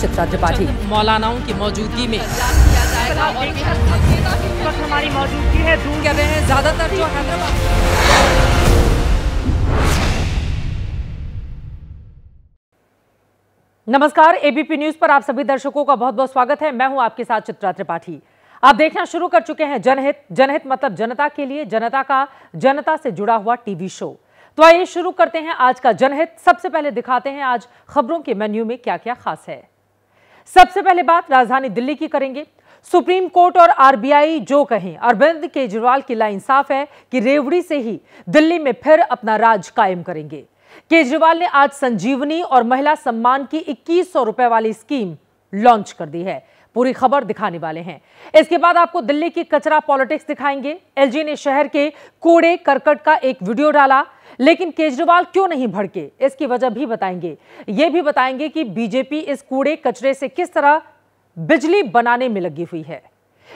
चित्रा त्रिपाठी। मौलानाओं की मौजूदगी में हमारी मौजूदगी है दूर कर रहे हैं ज्यादातर जो हैदराबाद। नमस्कार, एबीपी न्यूज पर आप सभी दर्शकों का बहुत बहुत स्वागत है। मैं हूं आपके साथ चित्रा त्रिपाठी। आप देखना शुरू कर चुके हैं जनहित। जनहित मतलब जनता के लिए, जनता का, जनता से जुड़ा हुआ टीवी शो। तो आइए शुरू करते हैं आज का जनहित। सबसे पहले दिखाते हैं आज खबरों के मेन्यू में क्या क्या खास है। सबसे पहले बात राजधानी दिल्ली की करेंगे। सुप्रीम कोर्ट और आरबीआई जो कहें, अरविंद केजरीवाल की लाइन साफ है कि रेवड़ी से ही दिल्ली में फिर अपना राज कायम करेंगे। केजरीवाल ने आज संजीवनी और महिला सम्मान की 2100 रुपए वाली स्कीम लॉन्च कर दी है। पूरी खबर दिखाने वाले हैं। इसके बाद आपको दिल्ली की कचरा पॉलिटिक्स दिखाएंगे। एलजी ने शहर के कूड़े करकट का एक वीडियो डाला, लेकिन केजरीवाल क्यों नहीं भड़के, इसकी वजह भी बताएंगे। यह भी बताएंगे कि बीजेपी इस कूड़े कचरे से किस तरह बिजली बनाने में लगी हुई है।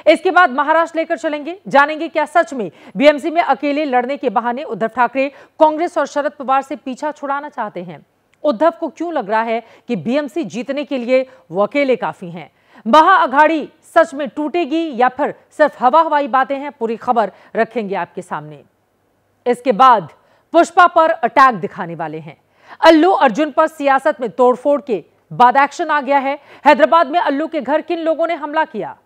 इसके बाद महाराष्ट्र लेकर चलेंगे, जानेंगे क्या सच में बीएमसी में अकेले लड़ने के बहाने उद्धव ठाकरे कांग्रेस और शरद पवार से पीछा छुड़ाना चाहते हैं। उद्धव को क्यों लग रहा है कि बीएमसी जीतने के लिए वो अकेले काफी हैं। महाअघाड़ी सच में टूटेगी या फिर सिर्फ हवा हवाई बातें हैं, पूरी खबर रखेंगे आपके सामने। इसके बाद पुष्पा पर अटैक दिखाने वाले हैं। अल्लू अर्जुन पर सियासत में तोड़फोड़ के बाद एक्शन आ गया है। हैदराबाद में अल्लू के घर किन लोगों ने हमला किया,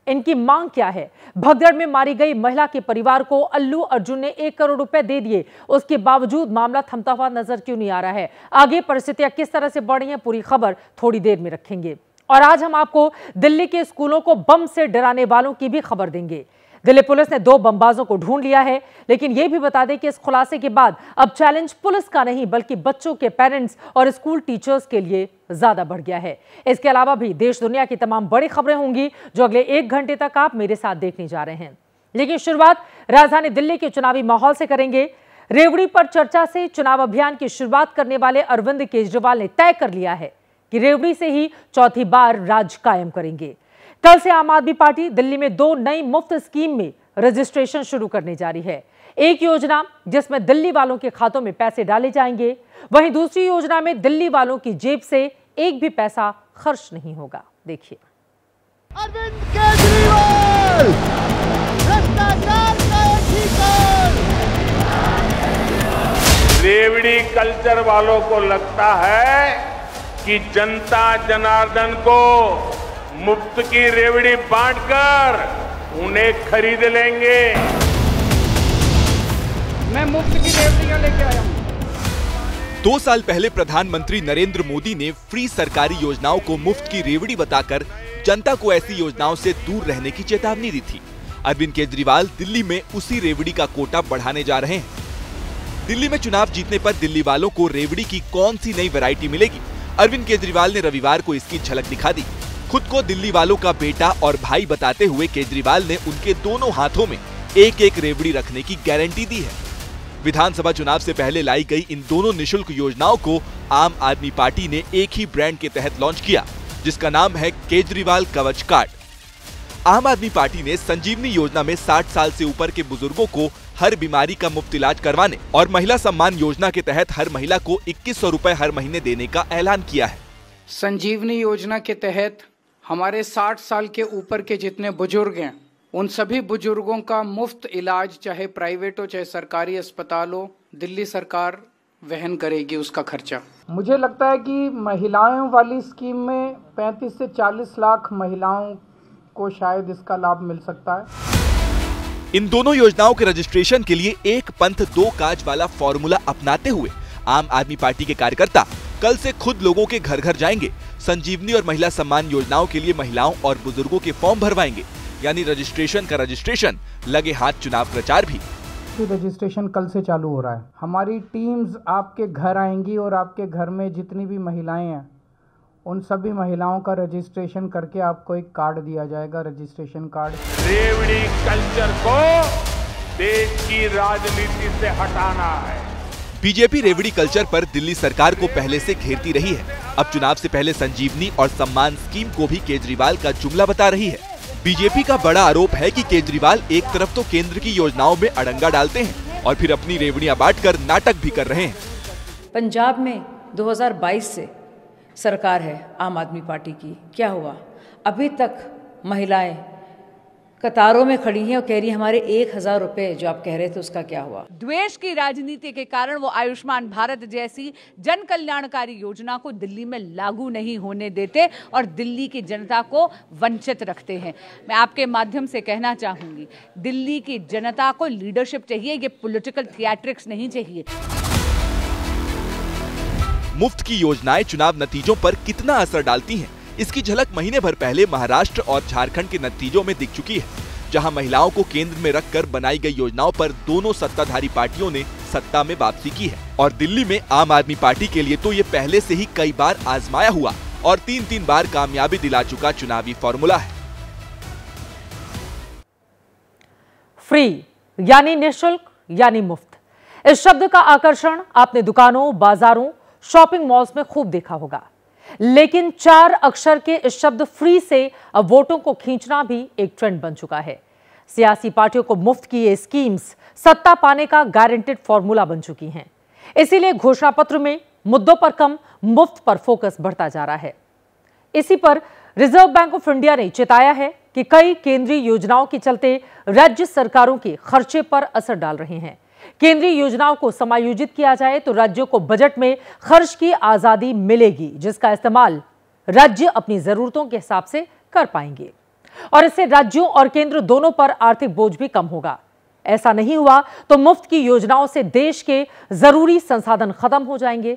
इनकी मांग क्या है। भगदड़ में मारी गई महिला के परिवार को अल्लू अर्जुन ने 1 करोड़ रुपए दे दिए, उसके बावजूद मामला थमता हुआ नजर क्यों नहीं आ रहा है। आगे परिस्थितियां किस तरह से बढ़ रही हैं, पूरी खबर थोड़ी देर में रखेंगे। और आज हम आपको दिल्ली के स्कूलों को बम से डराने वालों की भी खबर देंगे। दिल्ली पुलिस ने 2 बमबाजों को ढूंढ लिया है, लेकिन यह भी बता दें कि इस खुलासे के बाद अब चैलेंज पुलिस का नहीं बल्कि बच्चों के पेरेंट्स और स्कूल टीचर्स के लिए ज्यादा बढ़ गया है। इसके अलावा भी देश दुनिया की तमाम बड़ी खबरें होंगी जो अगले 1 घंटे तक आप मेरे साथ देखने जा रहे हैं। लेकिन शुरुआत राजधानी दिल्ली के चुनावी माहौल से करेंगे। रेवड़ी पर चर्चा से चुनाव अभियान की शुरुआत करने वाले अरविंद केजरीवाल ने तय कर लिया है कि रेवड़ी से ही चौथी बार राज कायम करेंगे। कल से आम आदमी पार्टी दिल्ली में 2 नई मुफ्त स्कीम में रजिस्ट्रेशन शुरू करने जा रही है। एक योजना जिसमें दिल्ली वालों के खातों में पैसे डाले जाएंगे, वहीं दूसरी योजना में दिल्ली वालों की जेब से एक भी पैसा खर्च नहीं होगा। देखिए, अरविंद केजरीवाल भ्रष्टाचार का एक ही काल। रेवड़ी कल्चर वालों को लगता है कि जनता जनार्दन को मुफ्त की रेवड़ी बांटकर उन्हें खरीद लेंगे। मैं मुफ्त की रेवड़ियां लेके आया हूं। 2 साल पहले प्रधानमंत्री नरेंद्र मोदी ने फ्री सरकारी योजनाओं को मुफ्त की रेवड़ी बताकर जनता को ऐसी योजनाओं से दूर रहने की चेतावनी दी थी। अरविंद केजरीवाल दिल्ली में उसी रेवड़ी का कोटा बढ़ाने जा रहे हैं। दिल्ली में चुनाव जीतने पर दिल्ली वालों को रेवड़ी की कौन सी नई वैरायटी मिलेगी, अरविंद केजरीवाल ने रविवार को इसकी झलक दिखा दी। खुद को दिल्ली वालों का बेटा और भाई बताते हुए केजरीवाल ने उनके दोनों हाथों में एक-एक रेवड़ी रखने की गारंटी दी है। विधानसभा चुनाव से पहले लाई गई इन दोनों निशुल्क योजनाओं को आम आदमी पार्टी ने एक ही ब्रांड के तहत लॉन्च किया, जिसका नाम है केजरीवाल कवच कार्ड। आम आदमी पार्टी ने संजीवनी योजना में 60 साल से ऊपर के बुजुर्गों को हर बीमारी का मुफ्त इलाज करवाने और महिला सम्मान योजना के तहत हर महिला को 2100 रुपए हर महीने देने का ऐलान किया है। संजीवनी योजना के तहत हमारे 60 साल के ऊपर के जितने बुजुर्ग हैं, उन सभी बुजुर्गों का मुफ्त इलाज, चाहे प्राइवेट हो चाहे सरकारी अस्पताल हो, दिल्ली सरकार वहन करेगी उसका खर्चा। मुझे लगता है कि महिलाओं वाली स्कीम में 35 से 40 लाख महिलाओं को शायद इसका लाभ मिल सकता है। इन दोनों योजनाओं के रजिस्ट्रेशन के लिए एक पंथ 2 काज वाला फॉर्मूला अपनाते हुए आम आदमी पार्टी के कार्यकर्ता कल से खुद लोगों के घर घर जाएंगे। संजीवनी और महिला सम्मान योजनाओं के लिए महिलाओं और बुजुर्गों के फॉर्म भरवाएंगे, यानी रजिस्ट्रेशन का रजिस्ट्रेशन, लगे हाथ चुनाव प्रचार भी। रजिस्ट्रेशन कल से चालू हो रहा है। हमारी टीम्स आपके घर आएंगी और आपके घर में जितनी भी महिलाएं हैं उन सभी महिलाओं का रजिस्ट्रेशन करके आपको एक कार्ड दिया जाएगा, रजिस्ट्रेशन कार्ड। रेवड़ी कल्चर को देश की राजनीति से हटाना है। बीजेपी रेवड़ी कल्चर पर दिल्ली सरकार को पहले से घेरती रही है। अब चुनाव से पहले संजीवनी और सम्मान स्कीम को भी केजरीवाल का जुमला बता रही है। बीजेपी का बड़ा आरोप है कि केजरीवाल एक तरफ तो केंद्र की योजनाओं में अड़ंगा डालते हैं और फिर अपनी रेवड़ियां बांटकर नाटक भी कर रहे हैं। पंजाब में 2022 से सरकार है आम आदमी पार्टी की, क्या हुआ? अभी तक महिलाएं कतारों में खड़ी हैं और कह रही हैं हमारे 1000 रुपए जो आप कह रहे थे उसका क्या हुआ? द्वेष की राजनीति के कारण वो आयुष्मान भारत जैसी जन कल्याणकारी योजना को दिल्ली में लागू नहीं होने देते और दिल्ली की जनता को वंचित रखते हैं। मैं आपके माध्यम से कहना चाहूंगी, दिल्ली की जनता को लीडरशिप चाहिए, ये पॉलिटिकल थिएट्रिक्स नहीं चाहिए। मुफ्त की योजनाएं चुनाव नतीजों पर कितना असर डालती हैं, इसकी झलक महीने भर पहले महाराष्ट्र और झारखंड के नतीजों में दिख चुकी है, जहां महिलाओं को केंद्र में रखकर बनाई गई योजनाओं पर दोनों सत्ताधारी पार्टियों ने सत्ता में वापसी की है। और दिल्ली में आम आदमी पार्टी के लिए तो ये पहले से ही कई बार आजमाया हुआ और 3-3 बार कामयाबी दिला चुका चुनावी फॉर्मूला है। फ्री यानी निःशुल्क यानी मुफ्त, इस शब्द का आकर्षण आपने दुकानों, बाजारों, शॉपिंग मॉल्स में खूब देखा होगा। लेकिन 4 अक्षर के इस शब्द फ्री से अब वोटों को खींचना भी एक ट्रेंड बन चुका है। सियासी पार्टियों को मुफ्त की ये स्कीम्स सत्ता पाने का गारंटेड फॉर्मूला बन चुकी हैं। इसीलिए घोषणा पत्र में मुद्दों पर कम, मुफ्त पर फोकस बढ़ता जा रहा है। इसी पर रिजर्व बैंक ऑफ इंडिया ने चेताया है कि कई केंद्रीय योजनाओं के चलते राज्य सरकारों के खर्चे पर असर डाल रहे हैं। केंद्रीय योजनाओं को समायोजित किया जाए तो राज्यों को बजट में खर्च की आजादी मिलेगी, जिसका इस्तेमाल राज्य अपनी जरूरतों के हिसाब से कर पाएंगे और इससे राज्यों और केंद्र दोनों पर आर्थिक बोझ भी कम होगा। ऐसा नहीं हुआ तो मुफ्त की योजनाओं से देश के जरूरी संसाधन खत्म हो जाएंगे।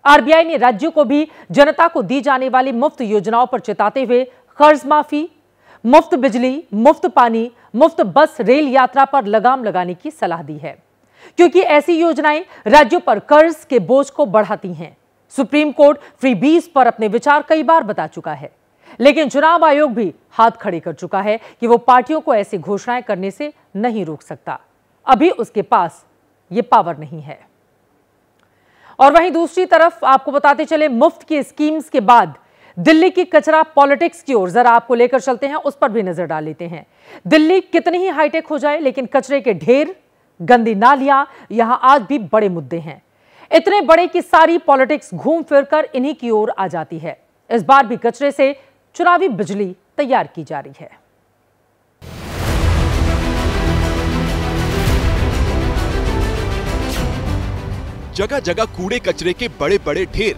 आरबीआई ने राज्यों को भी जनता को दी जाने वाली मुफ्त योजनाओं पर चेताते हुए कर्ज माफी, मुफ्त बिजली, मुफ्त पानी, मुफ्त बस रेल यात्रा पर लगाम लगाने की सलाह दी है, क्योंकि ऐसी योजनाएं राज्यों पर कर्ज के बोझ को बढ़ाती हैं। सुप्रीम कोर्ट फ्रीबीज पर अपने विचार कई बार बता चुका है, लेकिन चुनाव आयोग भी हाथ खड़े कर चुका है कि वो पार्टियों को ऐसी घोषणाएं करने से नहीं रोक सकता। अभी उसके पास ये पावर नहीं है। और वहीं दूसरी तरफ आपको बताते चले, मुफ्त की स्कीम्स के बाद दिल्ली की कचरा पॉलिटिक्स की ओर जरा आपको लेकर चलते हैं, उस पर भी नजर डाल लेते हैं। दिल्ली कितनी ही हाईटेक हो जाए, लेकिन कचरे के ढेर, गंदी नालियां यहां आज भी बड़े मुद्दे हैं। इतने बड़े कि सारी पॉलिटिक्स घूम फिरकर इन्हीं की ओर आ जाती है। इस बार भी कचरे से चुनावी बिजली तैयार की जा रही है। जगह जगह कूड़े कचरे के बड़े बड़े ढेर,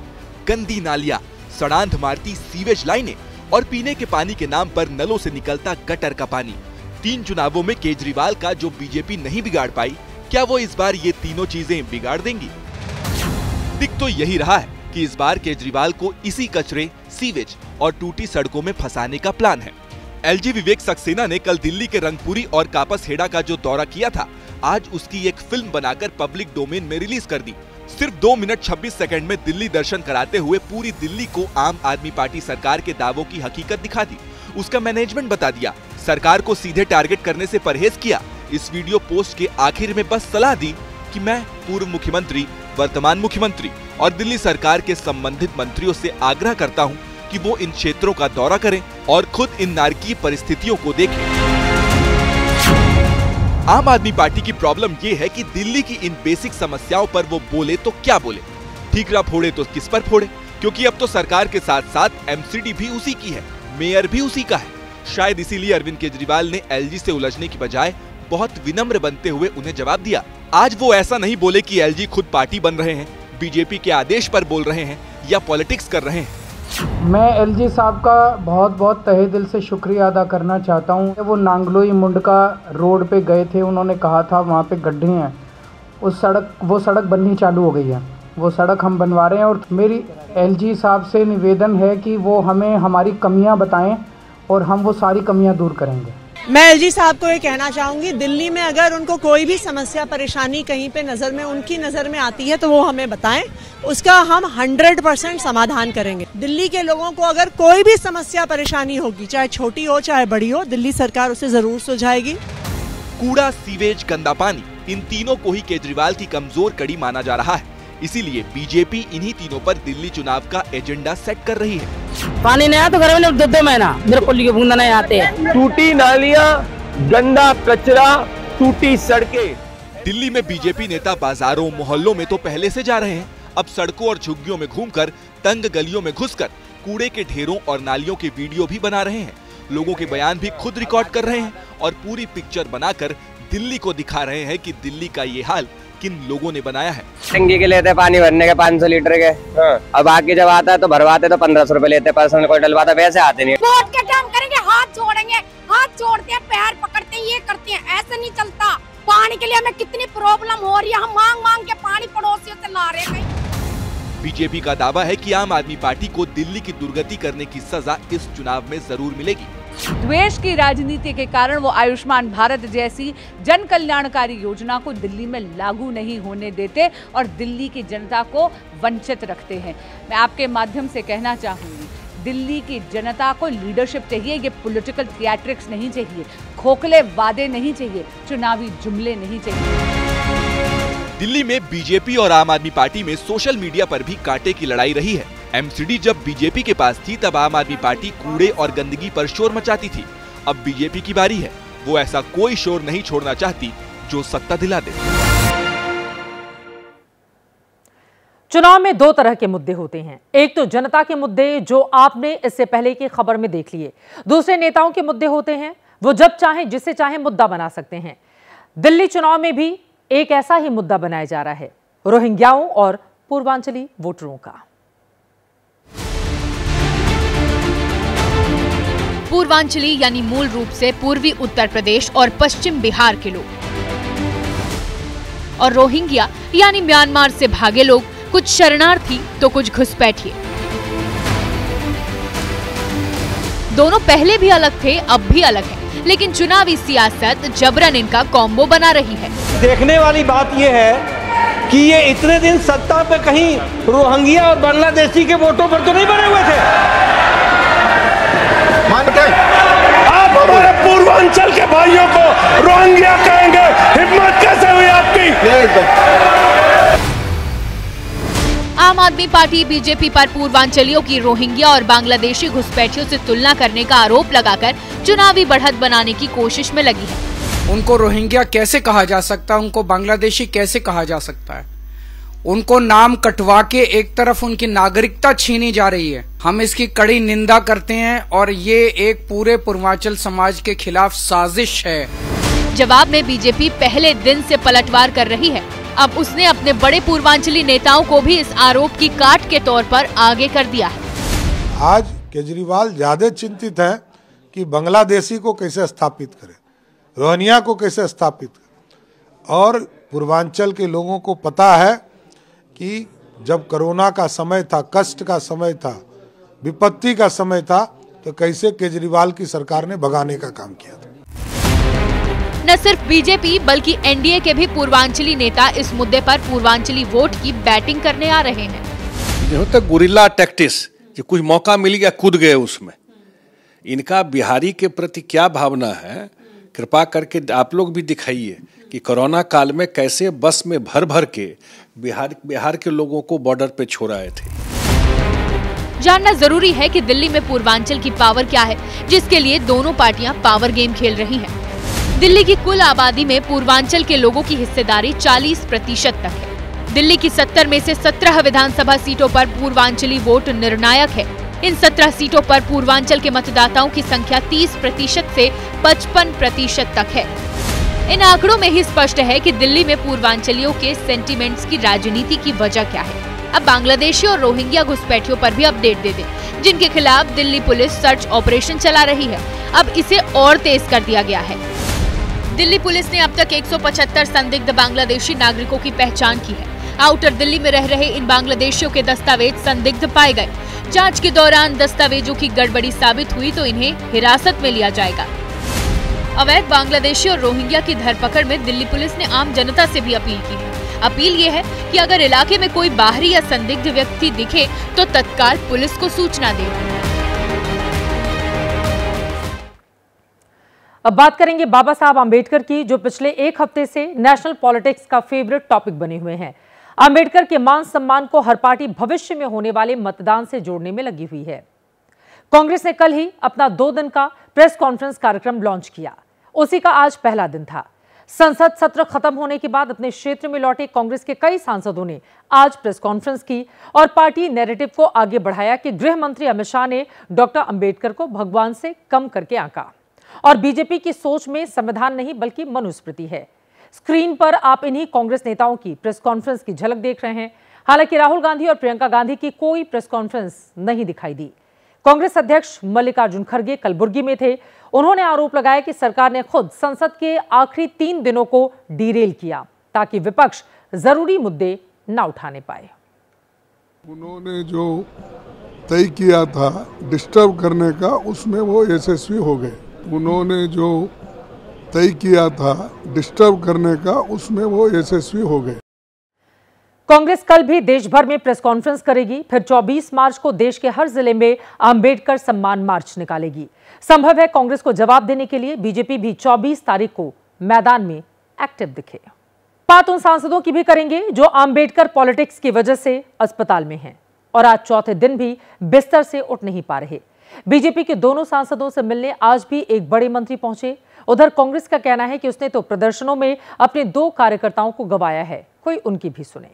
गंदी नालियां, सड़ांध मारती सीवेज लाइनें और पीने के पानी के नाम पर नलों से निकलता गटर का पानी। 3 चुनावों में केजरीवाल का जो बीजेपी नहीं बिगाड़ पाई, क्या वो इस बार ये तीनों चीजें बिगाड़ देंगी? दिख तो यही रहा है कि इस बार केजरीवाल को इसी कचरे, सीवेज और टूटी सड़कों में फंसाने का प्लान है। एलजी विवेक सक्सेना ने कल दिल्ली के रंगपुरी और कापसहेड़ा का जो दौरा किया था, आज उसकी एक फिल्म बनाकर पब्लिक डोमेन में रिलीज कर दी। सिर्फ 2 मिनट 26 सेकंड में दिल्ली दर्शन कराते हुए पूरी दिल्ली को आम आदमी पार्टी सरकार के दावों की हकीकत दिखा दी, उसका मैनेजमेंट बता दिया, सरकार को सीधे टारगेट करने से परहेज किया। इस वीडियो पोस्ट के आखिर में बस सलाह दी कि मैं पूर्व मुख्यमंत्री, वर्तमान मुख्यमंत्री और दिल्ली सरकार के संबंधित मंत्रियों से आग्रह करता हूं कि वो इन क्षेत्रों का दौरा करें और खुद इन नारकीय परिस्थितियों को देखें। आम आदमी पार्टी की प्रॉब्लम ये है कि दिल्ली की इन बेसिक समस्याओं पर वो बोले तो क्या बोले, ठीकरा फोड़े तो किस पर फोड़े, क्योंकि अब तो सरकार के साथ साथ एमसीडी भी उसी की है, मेयर भी उसी का है। शायद इसीलिए अरविंद केजरीवाल ने एलजी से उलझने की बजाय बहुत विनम्र बनते हुए उन्हें जवाब दिया। आज वो ऐसा नहीं बोले कि एलजी खुद पार्टी बन रहे हैं, बीजेपी के आदेश पर बोल रहे हैं या पॉलिटिक्स कर रहे हैं। मैं एलजी साहब का बहुत बहुत तहे दिल से शुक्रिया अदा करना चाहता हूं। वो नांगलोई मुंडका रोड पे गए थे, उन्होंने कहा था वहां पे गड्ढे हैं, वो सड़क बननी चालू हो गई है, वो सड़क हम बनवा रहे हैं। और मेरी एलजी साहब से निवेदन है कि वो हमें हमारी कमियां बताएं और हम वो सारी कमियां दूर करेंगे। मैं एलजी साहब को ये कहना चाहूंगी, दिल्ली में अगर उनको कोई भी समस्या परेशानी कहीं पे उनकी नज़र में आती है तो वो हमें बताएं, उसका हम 100% समाधान करेंगे। दिल्ली के लोगों को अगर कोई भी समस्या परेशानी होगी, चाहे छोटी हो चाहे बड़ी हो, दिल्ली सरकार उसे जरूर सुलझाएगी। कूड़ा, सीवेज, गंदा पानी, इन तीनों को ही केजरीवाल की कमजोर कड़ी माना जा रहा है। इसीलिए बीजेपी इन्हीं तीनों पर दिल्ली चुनाव का एजेंडा सेट कर रही है। पानी नहीं आया तो घर में 2 महीना मेरे को बूंदा नहीं आते हैं। टूटी नालियां, गंदा कचरा, टूटी सड़कें। दिल्ली में बीजेपी नेता बाजारों, मोहल्लों में तो पहले से जा रहे हैं, अब सड़कों और झुग्गियों में घूमकर तंग गलियों में घुसकर कूड़े के ढेरों और नालियों के वीडियो भी बना रहे हैं। लोगों के बयान भी खुद रिकॉर्ड कर रहे हैं और पूरी पिक्चर बनाकर दिल्ली को दिखा रहे हैं कि दिल्ली का ये हाल किन लोगों ने बनाया है। टंकी के लेते पानी भरने के 500 लीटर के, और बाकी जब आता है तो भरवाते तो 1500 रुपए लेते, पर्सनल कोई डलवाता, वैसे आते नहीं। वोट के टाइम करेंगे, हाथ जोड़ेंगे, हाथ जोड़ते हैं, पैर पकड़ते हैं, ये करते हैं, ऐसे नहीं चलता। पानी के लिए हमें कितनी प्रॉब्लम हो रही है, हम मांग मांग के पानी पड़ोसियों से ला रहे हैं। बीजेपी का दावा है कि आम आदमी पार्टी को दिल्ली की दुर्गति करने की सजा इस चुनाव में जरूर मिलेगी। द्वेष की राजनीति के कारण वो आयुष्मान भारत जैसी जन कल्याणकारी योजना को दिल्ली में लागू नहीं होने देते और दिल्ली की जनता को वंचित रखते हैं। मैं आपके माध्यम से कहना चाहूंगी, दिल्ली की जनता को लीडरशिप चाहिए, ये पॉलिटिकल थिएट्रिक्स नहीं चाहिए, खोखले वादे नहीं चाहिए, चुनावी जुमले नहीं चाहिए। दिल्ली में बीजेपी और आम आदमी पार्टी में सोशल मीडिया पर भी कांटे की लड़ाई रही है। एमसीडी जब बीजेपी के पास थी तब आम आदमी पार्टी कूड़े और गंदगी पर शोर मचाती थी। अब बीजेपी की बारी है, वो ऐसा कोई शोर नहीं छोड़ना चाहती जो सत्ता दिला दे। चुनाव में दो तरह के मुद्दे होते हैं, एक तो जनता के मुद्दे जो आपने इससे पहले की खबर में देख लिए, दूसरे नेताओं के मुद्दे होते हैं, वो जब चाहे जिसे चाहे मुद्दा बना सकते हैं। दिल्ली चुनाव में भी एक ऐसा ही मुद्दा बनाया जा रहा है, रोहिंग्याओं और पूर्वांचली वोटरों का। पूर्वांचली यानी मूल रूप से पूर्वी उत्तर प्रदेश और पश्चिम बिहार के लोग, और रोहिंग्या यानी म्यांमार से भागे लोग, कुछ शरणार्थी तो कुछ घुसपैठिए। दोनों पहले भी अलग थे, अब भी अलग है, लेकिन चुनावी सियासत जबरन इनका कॉम्बो बना रही है। देखने वाली बात यह है कि ये इतने दिन सत्ता पे कहीं रोहिंग्या और बांग्लादेशी के वोटों पर तो नहीं बने हुए थे। आप हमारे पूर्वांचल के भाइयों को रोहिंग्या कहेंगे, हिम्मत कैसे हुई आपकी? आम आदमी पार्टी बीजेपी पर पूर्वांचलियों की रोहिंग्या और बांग्लादेशी घुसपैठियों से तुलना करने का आरोप लगाकर चुनावी बढ़त बनाने की कोशिश में लगी है। उनको रोहिंग्या कैसे कहा जा सकता है, उनको बांग्लादेशी कैसे कहा जा सकता है? उनको नाम कटवा के एक तरफ उनकी नागरिकता छीनी जा रही है। हम इसकी कड़ी निंदा करते हैं और ये एक पूरे पूर्वांचल समाज के खिलाफ साजिश है। जवाब में बीजेपी पहले दिन से पलटवार कर रही है। अब उसने अपने बड़े पूर्वांचली नेताओं को भी इस आरोप की काट के तौर पर आगे कर दिया है। आज केजरीवाल ज्यादा चिंतित है कि बांग्लादेशी को कैसे स्थापित करें, रोहिंग्या को कैसे स्थापित करें, और पूर्वांचल के लोगों को पता है कि जब कोरोना का समय था, कष्ट का समय था, विपत्ति का समय था, तो कैसे केजरीवाल की सरकार ने भगाने का काम किया था। न सिर्फ बीजेपी बल्कि एनडीए के भी पूर्वांचली नेता इस मुद्दे पर पूर्वांचली वोट की बैटिंग करने आ रहे हैं। जो होता गुरिल्ला टैक्टिस, जो कुछ मौका मिल गया कूद गए उसमें। इनका बिहारी के प्रति क्या भावना है, कृपा करके आप लोग भी दिखाइए कि कोरोना काल में कैसे बस में भर भर के बिहार के लोगों को बॉर्डर पे छोड़ाए थे। जानना जरूरी है कि दिल्ली में पूर्वांचल की पावर क्या है, जिसके लिए दोनों पार्टियां पावर गेम खेल रही हैं। दिल्ली की कुल आबादी में पूर्वांचल के लोगों की हिस्सेदारी 40% तक है। दिल्ली की 70 में से 17 विधानसभा सीटों पर पूर्वांचली वोट निर्णायक है। इन 17 सीटों पर पूर्वांचल के मतदाताओं की संख्या 30% से 55% तक है। इन आंकड़ों में ही स्पष्ट है कि दिल्ली में पूर्वांचलियों के सेंटिमेंट्स की राजनीति की वजह क्या है। अब बांग्लादेशी और रोहिंग्या घुसपैठियों पर भी अपडेट दे दें, जिनके खिलाफ दिल्ली पुलिस सर्च ऑपरेशन चला रही है। अब इसे और तेज कर दिया गया है। दिल्ली पुलिस ने अब तक 175 संदिग्ध बांग्लादेशी नागरिकों की पहचान की है। आउटर दिल्ली में रह रहे इन बांग्लादेशियों के दस्तावेज संदिग्ध पाए गए। जांच के दौरान दस्तावेजों की गड़बड़ी साबित हुई तो इन्हें हिरासत में लिया जाएगा। अवैध बांग्लादेशी और रोहिंग्या की धरपकड़ में दिल्ली पुलिस ने आम जनता से भी अपील की है। अपील ये है कि अगर इलाके में कोई बाहरी या संदिग्ध व्यक्ति दिखे तो तत्काल पुलिस को सूचना दे। अब बात करेंगे बाबा साहब आम्बेडकर की, जो पिछले एक हफ्ते से नेशनल पॉलिटिक्स का फेवरेट टॉपिक बने हुए हैं। आम्बेडकर के मान सम्मान को हर पार्टी भविष्य में होने वाले मतदान से जोड़ने में लगी हुई है। कांग्रेस ने कल ही अपना 2 दिन का प्रेस कॉन्फ्रेंस कार्यक्रम लॉन्च किया। उसी का आज पहला दिन था। संसद सत्र खत्म होने के बाद अपने क्षेत्र में लौटे कांग्रेस के कई सांसदों ने आज प्रेस कॉन्फ्रेंस की और पार्टी नैरेटिव को आगे बढ़ाया कि गृह मंत्री अमित शाह ने डॉक्टर अंबेडकर को भगवान से कम करके आंका और बीजेपी की सोच में संविधान नहीं बल्कि मनुस्मृति है। स्क्रीन पर आप इन्हीं कांग्रेस नेताओं की प्रेस कॉन्फ्रेंस की झलक देख रहे हैं। हालांकि राहुल गांधी और प्रियंका गांधी की कोई प्रेस कॉन्फ्रेंस नहीं दिखाई दी। कांग्रेस अध्यक्ष मल्लिकार्जुन खड़गे कलबुर्गी में थे। उन्होंने आरोप लगाया कि सरकार ने खुद संसद के आखिरी 3 दिनों को डीरेल किया ताकि विपक्ष जरूरी मुद्दे न उठाने पाए। उन्होंने जो तय किया था डिस्टर्ब करने का, उसमें वो यशस्वी हो गए। उन्होंने जो तय किया था डिस्टर्ब करने का, उसमें वो यशस्वी हो गए। कांग्रेस कल भी देश भर में प्रेस कॉन्फ्रेंस करेगी। फिर 24 मार्च को देश के हर जिले में अंबेडकर सम्मान मार्च निकालेगी। संभव है कांग्रेस को जवाब देने के लिए बीजेपी भी 24 तारीख को मैदान में एक्टिव दिखे। बात उन सांसदों की भी करेंगे जो अंबेडकर पॉलिटिक्स की वजह से अस्पताल में हैं और आज चौथे दिन भी बिस्तर से उठ नहीं पा रहे। बीजेपी के दोनों सांसदों से मिलने आज भी एक बड़े मंत्री पहुंचे। उधर कांग्रेस का कहना है कि उसने तो प्रदर्शनों में अपने 2 कार्यकर्ताओं को गंवाया है। कोई उनकी भी सुने।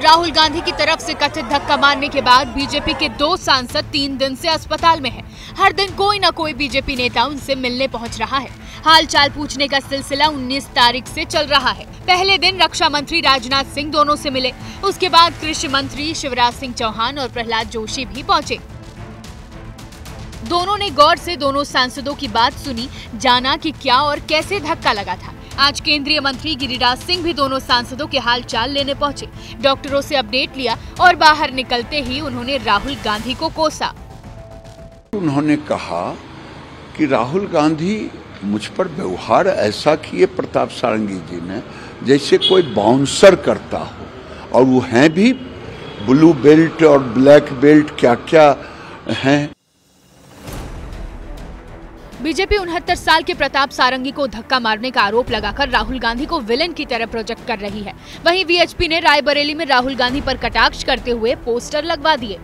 राहुल गांधी की तरफ से कथित धक्का मारने के बाद बीजेपी के 2 सांसद 3 दिन से अस्पताल में हैं। हर दिन कोई न कोई बीजेपी नेता उनसे मिलने पहुंच रहा है। हालचाल पूछने का सिलसिला 19 तारीख से चल रहा है। पहले दिन रक्षा मंत्री राजनाथ सिंह दोनों से मिले। उसके बाद कृषि मंत्री शिवराज सिंह चौहान और प्रहलाद जोशी भी पहुंचे। दोनों ने गौर से दोनों सांसदों की बात सुनी, जाना कि क्या और कैसे धक्का लगा था। आज केंद्रीय मंत्री गिरिराज सिंह भी दोनों सांसदों के हाल चाल लेने पहुंचे। डॉक्टरों से अपडेट लिया और बाहर निकलते ही उन्होंने राहुल गांधी को कोसा। उन्होंने कहा कि राहुल गांधी मुझ पर व्यवहार ऐसा किए प्रताप सारंगी जी ने जैसे कोई बाउंसर करता हो, और वो हैं भी ब्लू बेल्ट और ब्लैक बेल्ट क्या क्या हैं। बीजेपी 69 साल के प्रताप सारंगी को धक्का मारने का आरोप लगाकर राहुल गांधी को विलेन की तरह प्रोजेक्ट कर रही है। वहीं वीएचपी ने रायबरेली में राहुल गांधी पर कटाक्ष करते हुए पोस्टर लगवा दिए।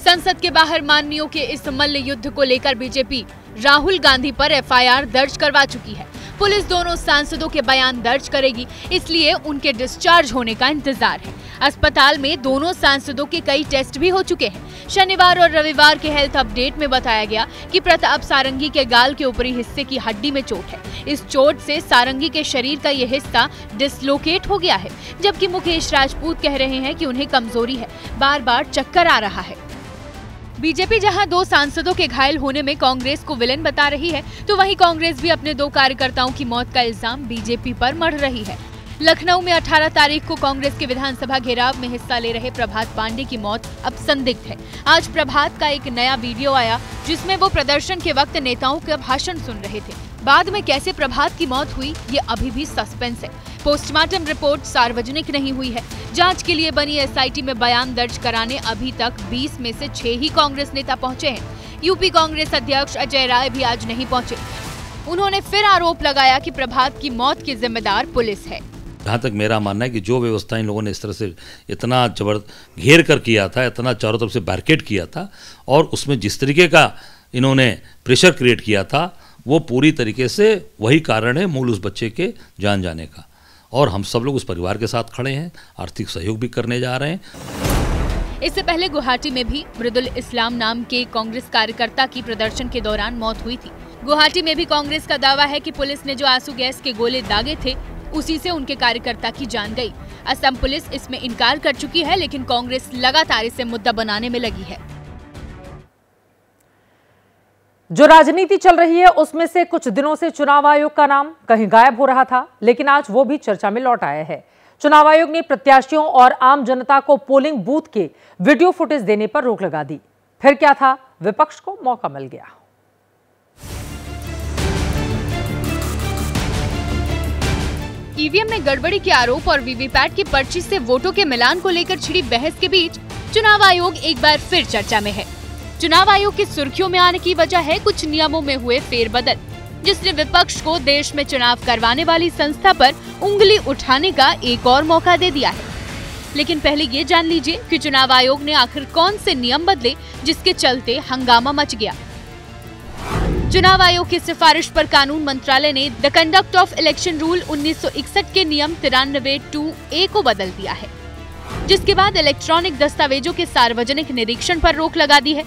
संसद के बाहर माननीयों के इस मल्ल युद्ध को लेकर बीजेपी राहुल गांधी पर एफआईआर दर्ज करवा चुकी है। पुलिस दोनों सांसदों के बयान दर्ज करेगी, इसलिए उनके डिस्चार्ज होने का इंतजार है। अस्पताल में दोनों सांसदों के कई टेस्ट भी हो चुके हैं। शनिवार और रविवार के हेल्थ अपडेट में बताया गया कि प्रताप सारंगी के गाल के ऊपरी हिस्से की हड्डी में चोट है। इस चोट से सारंगी के शरीर का यह हिस्सा डिसलोकेट हो गया है, जबकि मुकेश राजपूत कह रहे हैं कि उन्हें कमजोरी है, बार बार चक्कर आ रहा है। बीजेपी जहां 2 सांसदों के घायल होने में कांग्रेस को विलेन बता रही है, तो वहीं कांग्रेस भी अपने 2 कार्यकर्ताओं की मौत का इल्जाम बीजेपी पर मढ़ रही है। लखनऊ में 18 तारीख को कांग्रेस के विधानसभा घेराव में हिस्सा ले रहे प्रभात पांडे की मौत अब संदिग्ध है। आज प्रभात का एक नया वीडियो आया जिसमें वो प्रदर्शन के वक्त नेताओं का भाषण सुन रहे थे। बाद में कैसे प्रभात की मौत हुई ये अभी भी सस्पेंस है। पोस्टमार्टम रिपोर्ट सार्वजनिक नहीं हुई है। जांच के लिए बनी एसआईटी में बयान दर्ज कराने अभी तक 20 में से 6 ही कांग्रेस नेता पहुंचे हैं। यूपी कांग्रेस अध्यक्ष अजय राय भी आज नहीं पहुंचे। उन्होंने फिर आरोप लगाया कि प्रभात की मौत की जिम्मेदार पुलिस है। जहाँ तक मेरा मानना है कि जो व्यवस्था इन लोगों ने इस तरह से इतना जबरदस्त घेर कर किया था, इतना चारों तरफ से बैरिकेड किया था, और उसमें जिस तरीके का इन्होंने प्रेशर क्रिएट किया था, वो पूरी तरीके से वही कारण है मूल उस बच्चे के जान जाने का। और हम सब लोग उस परिवार के साथ खड़े हैं, आर्थिक सहयोग भी करने जा रहे हैं। इससे पहले गुवाहाटी में भी मृदुल इस्लाम नाम के कांग्रेस कार्यकर्ता की प्रदर्शन के दौरान मौत हुई थी। गुवाहाटी में भी कांग्रेस का दावा है कि पुलिस ने जो आंसू गैस के गोले दागे थे, उसी से उनके कार्यकर्ता की जान गई। असम पुलिस इसमें इनकार कर चुकी है, लेकिन कांग्रेस लगातार इसे मुद्दा बनाने में लगी है। जो राजनीति चल रही है उसमें से कुछ दिनों से चुनाव आयोग का नाम कहीं गायब हो रहा था, लेकिन आज वो भी चर्चा में लौट आया है। चुनाव आयोग ने प्रत्याशियों और आम जनता को पोलिंग बूथ के वीडियो फुटेज देने पर रोक लगा दी। फिर क्या था, विपक्ष को मौका मिल गया। ईवीएम में गड़बड़ी के आरोप और वीवीपैट की पर्ची से वोटों के मिलान को लेकर छिड़ी बहस के बीच चुनाव आयोग एक बार फिर चर्चा में है। चुनाव आयोग की सुर्खियों में आने की वजह है कुछ नियमों में हुए फेरबदल, जिसने विपक्ष को देश में चुनाव करवाने वाली संस्था पर उंगली उठाने का एक और मौका दे दिया है। लेकिन पहले ये जान लीजिए कि चुनाव आयोग ने आखिर कौन से नियम बदले जिसके चलते हंगामा मच गया। चुनाव आयोग की सिफारिश पर कानून मंत्रालय ने the conduct of election rule 1961 के नियम 93(2)(a) को बदल दिया है, जिसके बाद इलेक्ट्रॉनिक दस्तावेजों के सार्वजनिक निरीक्षण पर रोक लगा दी है।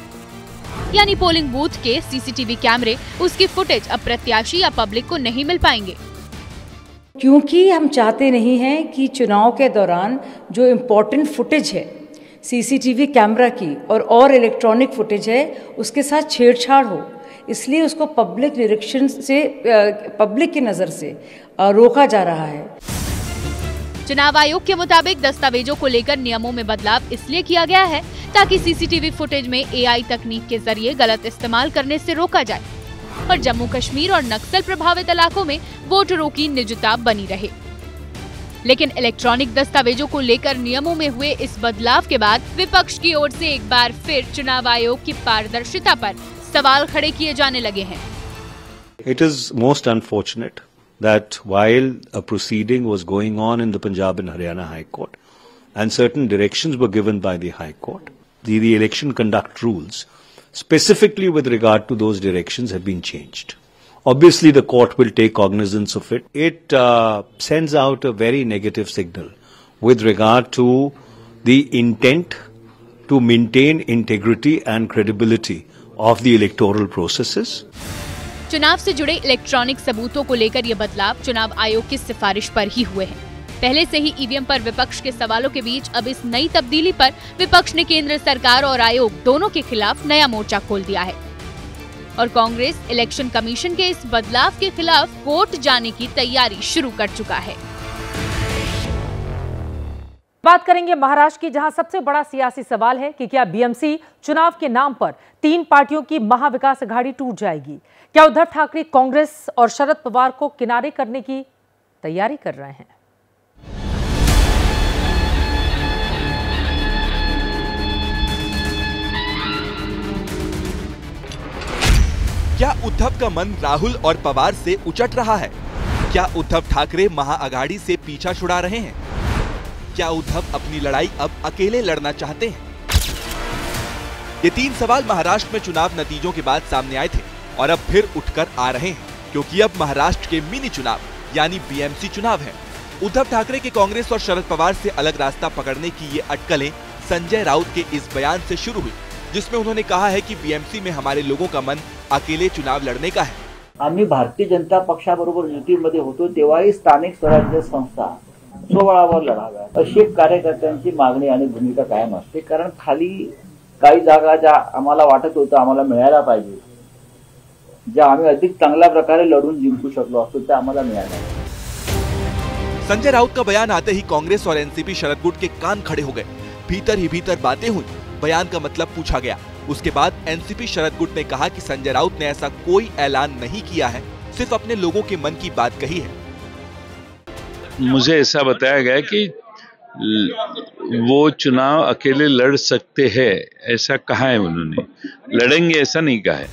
यानी पोलिंग बूथ के सीसीटीवी कैमरे, उसकी फुटेज अब प्रत्याशी या पब्लिक को नहीं मिल पाएंगे, क्योंकि हम चाहते नहीं हैं कि चुनाव के दौरान जो इम्पोर्टेंट फुटेज है सीसीटीवी कैमरा की और इलेक्ट्रॉनिक फुटेज है उसके साथ छेड़छाड़ हो, इसलिए उसको पब्लिक निरीक्षण से, पब्लिक की नज़र से रोका जा रहा है। चुनाव आयोग के मुताबिक दस्तावेजों को लेकर नियमों में बदलाव इसलिए किया गया है ताकि सीसीटीवी फुटेज में एआई तकनीक के जरिए गलत इस्तेमाल करने से रोका जाए और जम्मू कश्मीर और नक्सल प्रभावित इलाकों में वोटरों की निजता बनी रहे। लेकिन इलेक्ट्रॉनिक दस्तावेजों को लेकर नियमों में हुए इस बदलाव के बाद विपक्ष की ओर से एक बार फिर चुनाव आयोग की पारदर्शिता पर सवाल खड़े किए जाने लगे हैं। It is most unfortunate that while a proceeding was going on in the Punjab and Haryana High Court and certain directions were given by the High Court, the election conduct rules specifically with regard to those directions have been changed. Obviously the court will take cognizance of it. It sends out a very negative signal with regard to the intent to maintain integrity and credibility of the electoral processes. चुनाव से जुड़े electronic सबूतों को लेकर ये बदलाव चुनाव आयोग की सिफारिश पर ही हुए हैं। पहले से ही ईवीएम पर विपक्ष के सवालों के बीच अब इस नई तब्दीली पर विपक्ष ने केंद्र सरकार और आयोग दोनों के खिलाफ नया मोर्चा खोल दिया है और कांग्रेस इलेक्शन कमीशन के इस बदलाव के खिलाफ कोर्ट जाने की तैयारी शुरू कर चुका है। बात करेंगे महाराष्ट्र की, जहां सबसे बड़ा सियासी सवाल है कि क्या बीएमसी चुनाव के नाम पर 3 पार्टियों की महाविकास अघाड़ी टूट जाएगी। क्या उद्धव ठाकरे कांग्रेस और शरद पवार को किनारे करने की तैयारी कर रहे हैं। क्या उद्धव का मन राहुल और पवार से उचट रहा है? क्या उद्धव ठाकरे महाअघाड़ी से पीछा छुड़ा रहे हैं? क्या उद्धव अपनी लड़ाई अब अकेले लड़ना चाहते हैं? ये 3 सवाल महाराष्ट्र में चुनाव नतीजों के बाद सामने आए थे और अब फिर उठकर आ रहे हैं, क्योंकि अब महाराष्ट्र के मिनी चुनाव यानी बीएमसी चुनाव है। उद्धव ठाकरे के कांग्रेस और शरद पवार से अलग रास्ता पकड़ने की ये अटकलें संजय राउत के इस बयान से शुरू हुई, जिसमें उन्होंने कहा है कि बीएमसी में हमारे लोगों का मन अकेले चुनाव लड़ने का है। आम्ही भारतीय जनता पक्षाबरोबर युतीमध्ये होतो तेव्हाही स्थानिक स्वराज्य संस्था स्वबळावर लढाव्या अशी कार्यकर्त्यांची मागणी आणि भूमिका कायम असते, कारण खाली काही जागा ज्या आम्हाला वाटत होतं आम्हाला मिळायला पाहिजे, ज्या आम्ही अधिक चांगल्या प्रकारे लढून जिंकू शकलो असतो त्या आम्हाला मिळाल्या। संजय राउत का बयान आते ही कांग्रेस और एनसीपी शरद गुट के कान खड़े हो गए। भीतर ही भीतर बातें हुई, बयान का मतलब पूछा गया। उसके बाद एनसीपी शरद गुट ने कहा कि संजय राउत ने ऐसा कोई ऐलान नहीं किया है, सिर्फ अपने लोगों के मन की बात कही है। मुझे ऐसा बताया गया कि वो चुनाव अकेले लड़ सकते हैं, ऐसा कहा है उन्होंने, लड़ेंगे ऐसा नहीं कहा है।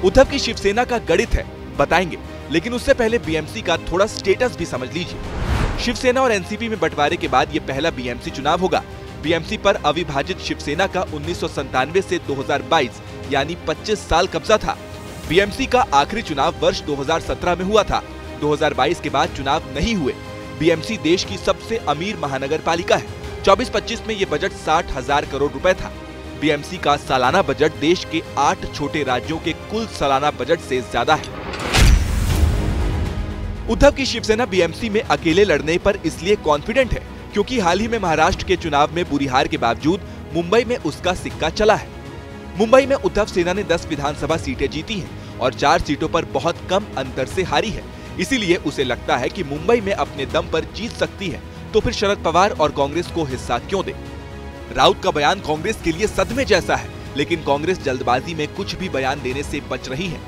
उद्धव की शिवसेना का गणित है, बताएंगे, लेकिन उससे पहले बीएमसी का थोड़ा स्टेटस भी समझ लीजिए। शिवसेना और एनसीपी में बंटवारे के बाद ये पहला बीएमसी चुनाव होगा। बीएमसी पर अविभाजित शिवसेना का 1997 से 2022 यानी 25 साल कब्जा था। बीएमसी का आखिरी चुनाव वर्ष 2017 में हुआ था। 2022 के बाद चुनाव नहीं हुए। बीएमसी देश की सबसे अमीर महानगर पालिका है। 24-25 में ये बजट 60,000 करोड़ रुपए था। बीएमसी का सालाना बजट देश के 8 छोटे राज्यों के कुल सालाना बजट से ज्यादा है। उद्धव की शिवसेना बीएमसी में अकेले लड़ने पर इसलिए कॉन्फिडेंट है क्योंकि हाल ही में महाराष्ट्र के चुनाव में बुरी हार के बावजूद मुंबई में उसका सिक्का चला है। मुंबई में उद्धव सेना ने 10 विधानसभा सीटें जीती हैं और 4 सीटों पर बहुत कम अंतर से हारी है। इसीलिए उसे लगता है कि मुंबई में अपने दम पर जीत सकती है, तो फिर शरद पवार और कांग्रेस को हिस्सा क्यों दे। राउत का बयान कांग्रेस के लिए सदमे जैसा है, लेकिन कांग्रेस जल्दबाजी में कुछ भी बयान देने से बच रही है।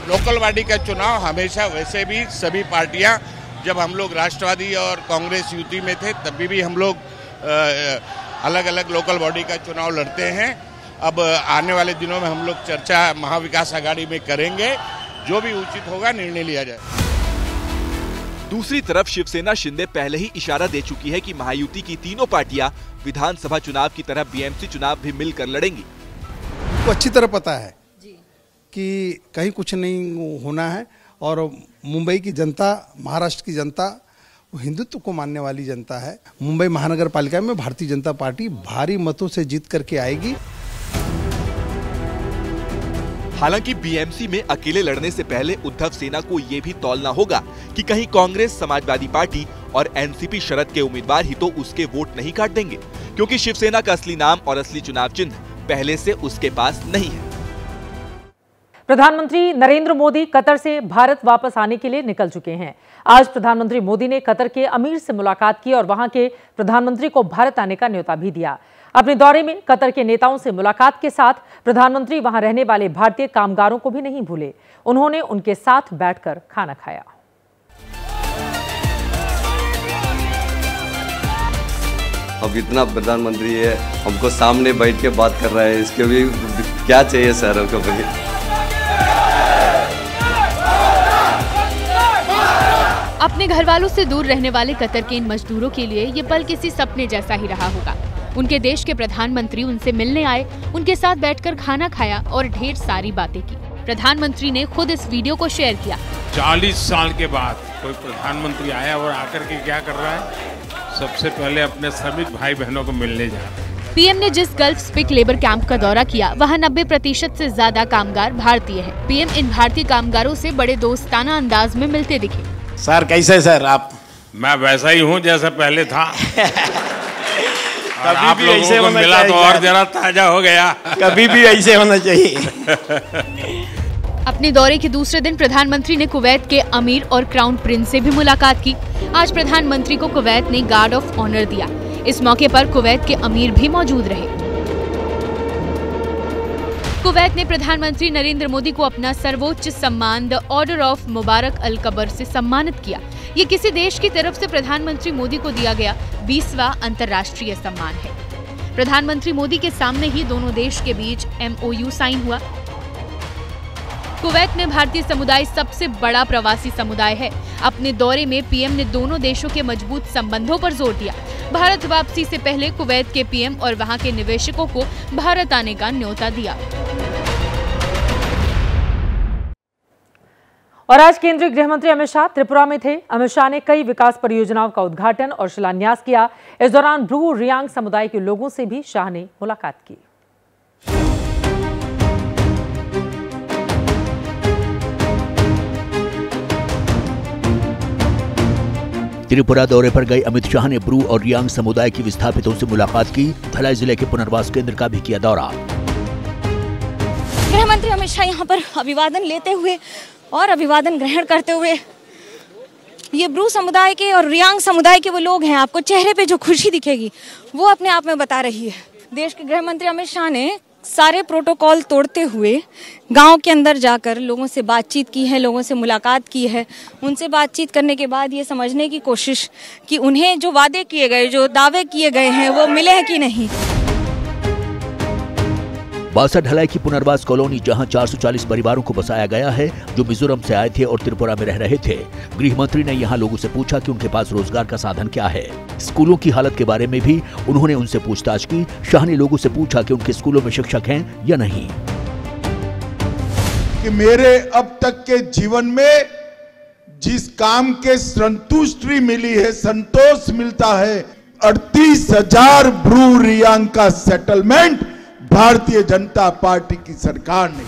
लोकल बॉडी का चुनाव हमेशा, वैसे भी सभी पार्टियां, जब हम लोग राष्ट्रवादी और कांग्रेस युति में थे तभी भी हम लोग अलग अलग लोकल बॉडी का चुनाव लड़ते हैं। अब आने वाले दिनों में हम लोग चर्चा महाविकास अघाड़ी में करेंगे, जो भी उचित होगा निर्णय लिया जाए। दूसरी तरफ शिवसेना शिंदे पहले ही इशारा दे चुकी है कि महायुति की तीनों पार्टियां विधानसभा चुनाव की तरह बीएमसी चुनाव भी मिलकर लड़ेंगी। को अच्छी तरह पता है कि कहीं कुछ नहीं होना है। और मुंबई की जनता, महाराष्ट्र की जनता वो हिंदुत्व को मानने वाली जनता है। मुंबई महानगर पालिका में भारतीय जनता पार्टी भारी मतों से जीत करके आएगी। हालांकि बीएमसी में अकेले लड़ने से पहले उद्धव सेना को ये भी तौलना होगा कि कहीं कांग्रेस, समाजवादी पार्टी और एनसीपी शरद के उम्मीदवार ही तो उसके वोट नहीं काट देंगे, क्योंकि शिवसेना का असली नाम और असली चुनाव चिन्ह पहले से उसके पास नहीं है। प्रधानमंत्री नरेंद्र मोदी कतर से भारत वापस आने के लिए निकल चुके हैं। आज प्रधानमंत्री मोदी ने कतर के अमीर से मुलाकात की और वहां के प्रधानमंत्री को भारत आने का न्योता भी दिया। अपने दौरे में कतर के नेताओं से मुलाकात के साथ प्रधानमंत्री वहां रहने वाले भारतीय कामगारों को भी नहीं भूले। उन्होंने उनके साथ बैठकर खाना खाया। अब इतना प्रधानमंत्री है, हमको सामने बैठ के बात कर रहा है, इसके भी क्या चाहिए सर हमको भाई। अपने घर वालों से दूर रहने वाले कतर के इन मजदूरों के लिए ये पल किसी सपने जैसा ही रहा होगा। उनके देश के प्रधानमंत्री उनसे मिलने आए, उनके साथ बैठकर खाना खाया और ढेर सारी बातें की। प्रधानमंत्री ने खुद इस वीडियो को शेयर किया। 40 साल के बाद कोई प्रधानमंत्री आया और आकर के क्या कर रहा है, सबसे पहले अपने श्रमिक भाई बहनों को मिलने जा रहा है। पीएम ने जिस गल्फ स्पिक लेबर कैंप का दौरा किया, वहां 90% से ज्यादा कामगार भारतीय हैं। पीएम इन भारतीय कामगारों से बड़े दोस्ताना अंदाज में मिलते दिखे। सर कैसे सर आप? मैं वैसा ही हूँ जैसा पहले था। और आप लोगों को मिला तो और जरा ताजा हो गया। कभी भी ऐसे होना चाहिए। अपने दौरे के दूसरे दिन प्रधानमंत्री ने कुवैत के अमीर और क्राउन प्रिंस से भी मुलाकात की। आज प्रधानमंत्री को कुवैत ने गार्ड ऑफ ऑनर दिया। इस मौके पर कुवैत के अमीर भी मौजूद रहे। कुवैत ने प्रधानमंत्री नरेंद्र मोदी को अपना सर्वोच्च सम्मान the order of Mubarak al Kabeer से सम्मानित किया। ये किसी देश की तरफ से प्रधानमंत्री मोदी को दिया गया 20वां अंतर्राष्ट्रीय सम्मान है। प्रधानमंत्री मोदी के सामने ही दोनों देश के बीच MOU साइन हुआ। कुवैत में भारतीय समुदाय सबसे बड़ा प्रवासी समुदाय है। अपने दौरे में पीएम ने दोनों देशों के मजबूत संबंधों पर जोर दिया। भारत वापसी से पहले कुवैत के पीएम और वहां के निवेशकों को भारत आने का न्योता दिया। और आज केंद्रीय गृह मंत्री अमित शाह त्रिपुरा में थे। अमित शाह ने कई विकास परियोजनाओं का उद्घाटन और शिलान्यास किया। इस दौरान ब्रू रियांग समुदाय के लोगों से भी शाह ने मुलाकात की। त्रिपुरा दौरे पर गए अमित शाह ने ब्रू और रियांग समुदाय के विस्थापितों से मुलाकात की। धलाई जिले के पुनर्वास केंद्र का भी किया दौरा। गृह मंत्री अमित शाह यहाँ पर अभिवादन लेते हुए और अभिवादन ग्रहण करते हुए, ये ब्रू समुदाय के और रियांग समुदाय के वो लोग हैं, आपको चेहरे पे जो खुशी दिखेगी वो अपने आप में बता रही है। देश के गृह मंत्री अमित शाह ने सारे प्रोटोकॉल तोड़ते हुए गांव के अंदर जाकर लोगों से बातचीत की है, लोगों से मुलाकात की है। उनसे बातचीत करने के बाद ये समझने की कोशिश कि उन्हें जो वादे किए गए, जो दावे किए गए हैं, वो मिले हैं कि नहीं। बासा ढलाई की पुनर्वास कॉलोनी, जहां 440 परिवारों को बसाया गया है जो मिजोरम से आए थे और त्रिपुरा में रह रहे थे। गृह मंत्री ने यहां लोगों से पूछा कि उनके पास रोजगार का साधन क्या है। स्कूलों की हालत के बारे में भी उन्होंने उनसे पूछताछ की। शाह ने लोगों से पूछा कि उनके स्कूलों में शिक्षक हैं या नहीं। कि मेरे अब तक के जीवन में जिस काम के संतुष्टि मिली है, संतोष मिलता है, 38,000 ब्रू रियांग का सेटलमेंट भारतीय जनता पार्टी की सरकार ने।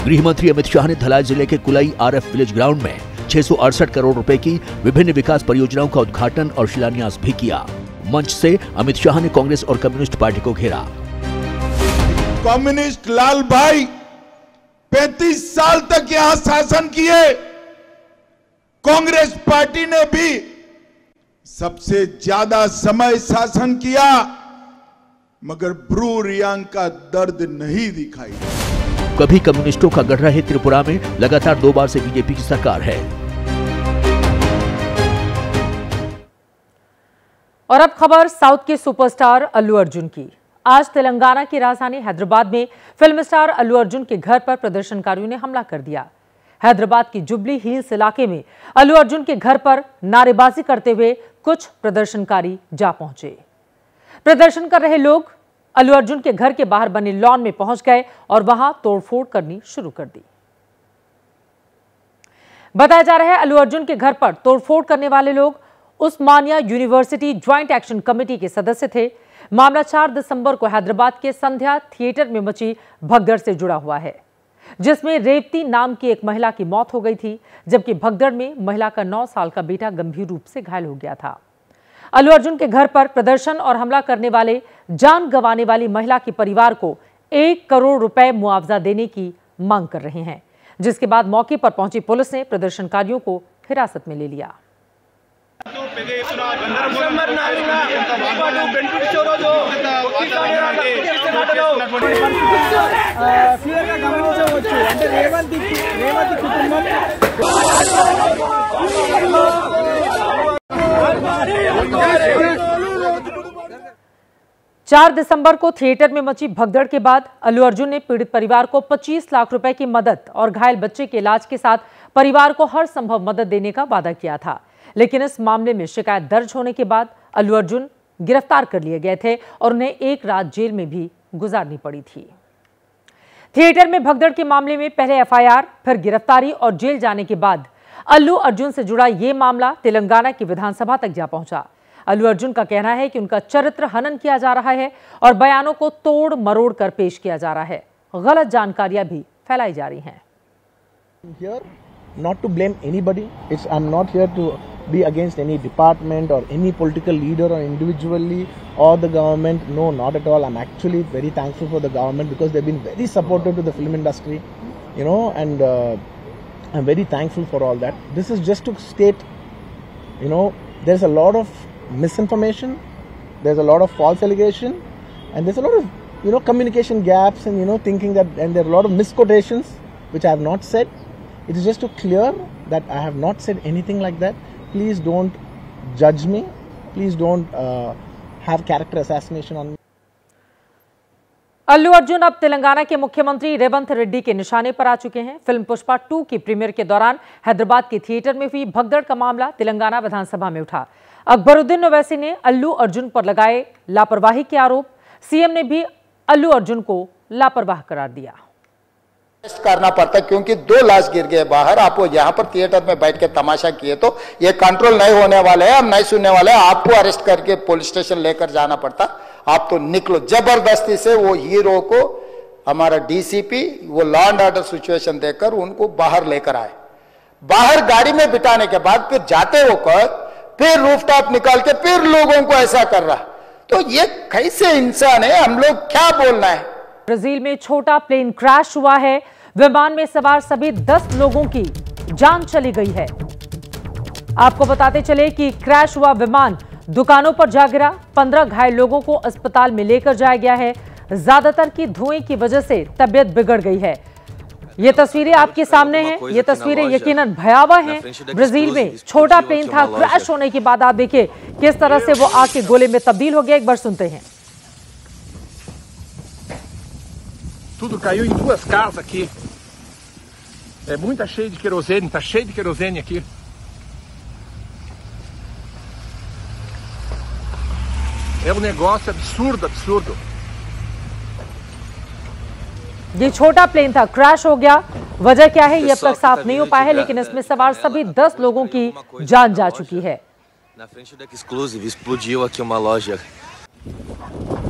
गृह मंत्री अमित शाह ने धलाई जिले के कुलाई RF विलेज ग्राउंड में 668 करोड़ रुपए की विभिन्न विकास परियोजनाओं का उद्घाटन और शिलान्यास भी किया। मंच से अमित शाह ने कांग्रेस और कम्युनिस्ट पार्टी को घेरा। कम्युनिस्ट लाल भाई 35 साल तक यहां शासन किए। कांग्रेस पार्टी ने भी सबसे ज्यादा समय शासन किया, मगर ब्रू रियांग का दर्द नहीं दिखाई। कभी कम्युनिस्टों का गढ़ रहे त्रिपुरा में लगातार 2 बार से बीजेपी की सरकार है। और अब खबर साउथ के सुपरस्टार अल्लू अर्जुन की। आज तेलंगाना की राजधानी हैदराबाद में फिल्म स्टार अल्लू अर्जुन के घर पर प्रदर्शनकारियों ने हमला कर दिया। हैदराबाद की जुबली हिल्स इलाके में अल्लू अर्जुन के घर पर नारेबाजी करते हुए कुछ प्रदर्शनकारी जा पहुंचे। प्रदर्शन कर रहे लोग अल्लू अर्जुन के घर के बाहर बने लॉन में पहुंच गए और वहां तोड़फोड़ करनी शुरू कर दी। बताया जा रहा है अल्लू अर्जुन के घर पर तोड़फोड़ करने वाले लोग उस्मानिया यूनिवर्सिटी ज्वाइंट एक्शन कमेटी के सदस्य थे। मामला 4 दिसंबर को हैदराबाद के संध्या थिएटर में मची भगदड़ से जुड़ा हुआ है, जिसमें रेवती नाम की एक महिला की मौत हो गई थी, जबकि भगदड़ में महिला का 9 साल का बेटा गंभीर रूप से घायल हो गया था। अल्लू अर्जुन के घर पर प्रदर्शन और हमला करने वाले जान गंवाने वाली महिला के परिवार को 1 करोड़ रुपए मुआवजा देने की मांग कर रहे हैं, जिसके बाद मौके पर पहुंची पुलिस ने प्रदर्शनकारियों को हिरासत में ले लिया। चार दिसंबर को थिएटर में मची भगदड़ के बाद अल्लू अर्जुन ने पीड़ित परिवार को 25 लाख रुपए की मदद और घायल बच्चे के इलाज के साथ परिवार को हर संभव मदद देने का वादा किया था। लेकिन इस मामले में शिकायत दर्ज होने के बाद अल्लू अर्जुन गिरफ्तार कर लिए गए थे और उन्हें एक रात जेल में भी गुजारनी पड़ी थी। थिएटर में भगदड़ के मामले में पहले एफआईआर, फिर गिरफ्तारी और जेल जाने के बाद अल्लू अर्जुन से जुड़ा ये मामला तेलंगाना की विधानसभा तक जा पहुंचा। अल्लू अर्जुन का कहना है कि उनका चरित्र हनन किया जा रहा है और बयानों को तोड़ मरोड़ कर पेश किया जा रहा है। गलत जानकारियां भी फैलाई जा रही हैं। Here, not to blame anybody. I'm not here to be against any department or any political leader or individually or the government. No, not at all. I'm actually very thankful for the government because they've been very supportive to the film industry, and I'm very thankful for all that. This is just to state, there's a lot of misinformation, there's a lot of false allegation, and there's a lot of, communication gaps and, thinking that, and there are a lot of misquotations which I have not said. It is just to clear that I have not said anything like that. Please don't judge me. Please don't have character assassination on me. Allu Arjun अब तेलंगाना के मुख्यमंत्री रेवंत रेड्डी के निशाने पर आ चुके हैं। Film Pushpa 2 की premiere के दौरान हैदराबाद के थिएटर में हुई भगदड़ का मामला तेलंगाना विधानसभा में उठा। अकबरुद्दीन ओवैसी ने अल्लू अर्जुन पर लगाए लापरवाही के आरोप। सीएम ने भी अल्लू अर्जुन को लापरवाह करार दिया। करना पड़ता क्योंकि 2 लाश गिर गए बाहर। आप यहाँ पर थिएटर में बैठ के तमाशा किए तो ये कंट्रोल नहीं होने वाले हैं, हम नहीं सुनने वाले हैं। आपको अरेस्ट करके पुलिस स्टेशन लेकर जाना पड़ता। आप तो निकलो। जबरदस्ती से वो हीरो को हमारा डीसीपी वो लॉ एंड ऑर्डर सिचुएशन देकर उनको बाहर लेकर आए। बाहर गाड़ी में बिठाने के बाद फिर जाते होकर फिर रूफटॉप निकाल के फिर लोगों को ऐसा कर रहा, तो ये कैसे इंसान है? हम लोग क्या बोलना है? ब्राजील में छोटा प्लेन क्रैश हुआ है। विमान में सवार सभी 10 लोगों की जान चली गई है। आपको बताते चले कि क्रैश हुआ विमान दुकानों पर जा गिरा। 15 घायल लोगों को अस्पताल में लेकर जाया गया है। ज्यादातर की धुएं की वजह से तबीयत बिगड़ गई है। ये तस्वीरें आपके सामने हैं। ये तस्वीरें यकीनन भयावह हैं। ब्राजील में छोटा प्लेन था, क्रैश होने के बाद आप देखिए किस तरह से वो आग के गोले में तब्दील हो गया। एक बार सुनते हैं। Tudo caiu em 2 casas aqui. É muita cheia de querosene, tá cheio de querosene aqui. É um negócio absurdo, absurdo. ये छोटा प्लेन था, क्रैश हो गया। वजह क्या है ये अब तक साफ नहीं हो पाया है, लेकिन इसमें सवार सभी 10 लोगों की जान जा चुकी है। Na frente da Exclusive explodiu aqui uma loja.